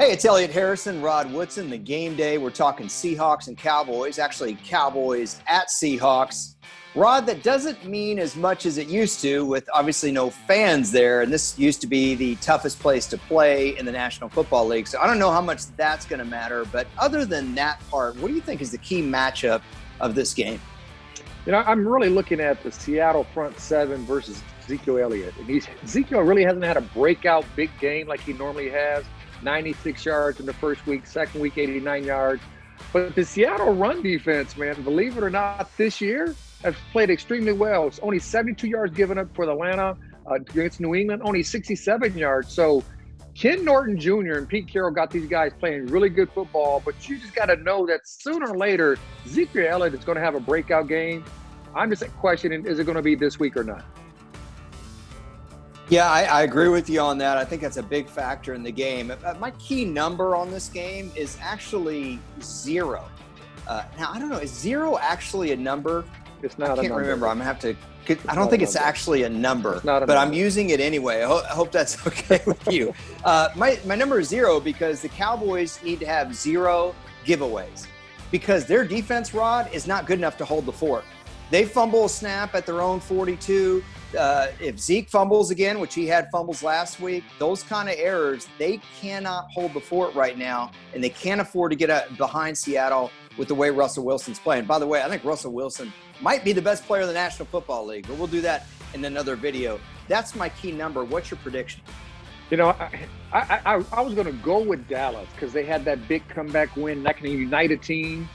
Hey, it's Elliot Harrison, Rod Woodson, the game day. We're talking Seahawks and Cowboys, actually Cowboys at Seahawks. Rod, that doesn't mean as much as it used to with obviously no fans there. And this used to be the toughest place to play in the National Football League. So I don't know how much that's going to matter. But other than that part, what do you think is the key matchup of this game? You know, I'm really looking at the Seattle front seven versus Ezekiel Elliott. And Ezekiel really hasn't had a breakout big game like he normally has. 96 yards in the first week, second week, 89 yards. But the Seattle run defense, man, believe it or not, this year has played extremely well. It's only 72 yards given up for Atlanta against New England, only 67 yards. So Ken Norton Jr. and Pete Carroll got these guys playing really good football, but you just got to know that sooner or later, Ezekiel Elliott is going to have a breakout game. I'm just questioning, is it going to be this week or not? Yeah, I agree with you on that. I think that's a big factor in the game. My key number on this game is actually 0. Now, I don't know. Is 0 actually a number? It's not a number. I can't remember. I'm going to have to – I don't think it's actually a number. It's not a but number. I'm using it anyway. I hope that's okay with you. My number is 0 because the Cowboys need to have 0 giveaways because their defense, Rod, is not good enough to hold the fort. They fumble a snap at their own 42. If Zeke fumbles again, which he had fumbles last week, those kind of errors, they cannot hold the fort right now, and they can't afford to get behind Seattle with the way Russell Wilson's playing. By the way, I think Russell Wilson might be the best player in the National Football League, but we'll do that in another video. That's my key number. What's your prediction? You know, I was going to go with Dallas because they had that big comeback win, that can unite a team.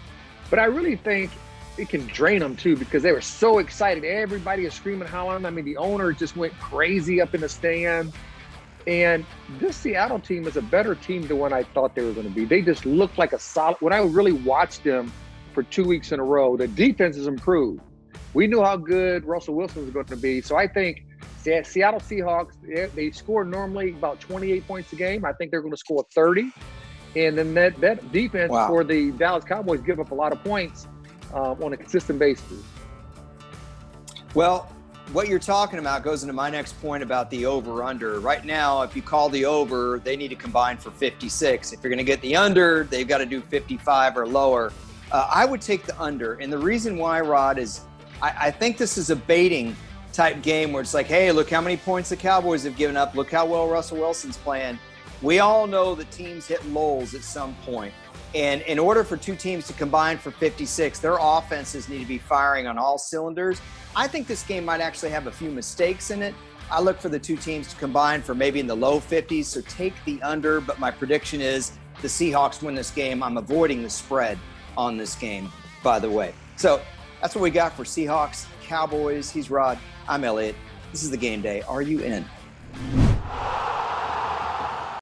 But I really think it can drain them too because they were so excited. Everybody is screaming, hollering. I mean, the owner just went crazy up in the stand. And this Seattle team is a better team than what I thought they were going to be. They just looked like a solid – when I really watched them for 2 weeks in a row, the defense has improved. We knew how good Russell Wilson was going to be. So I think Seattle Seahawks, they score normally about 28 points a game. I think they're going to score 30. And then that defense for the Dallas Cowboys give up a lot of points on a consistent basis. Well, what you're talking about goes into my next point about the over-under. Right now, if you call the over, they need to combine for 56. If you're going to get the under, they've got to do 55 or lower. I would take the under. And the reason why, Rod, is I think this is a baiting type game where it's like, hey, look how many points the Cowboys have given up. Look how well Russell Wilson's playing. We all know that teams hit lulls at some point. And in order for two teams to combine for 56, their offenses need to be firing on all cylinders. I think this game might actually have a few mistakes in it. I look for the two teams to combine for maybe in the low 50s, so take the under. But my prediction is the Seahawks win this game. I'm avoiding the spread on this game, by the way. So that's what we got for Seahawks, Cowboys. He's Rod. I'm Elliot. This is the game day. Are you in?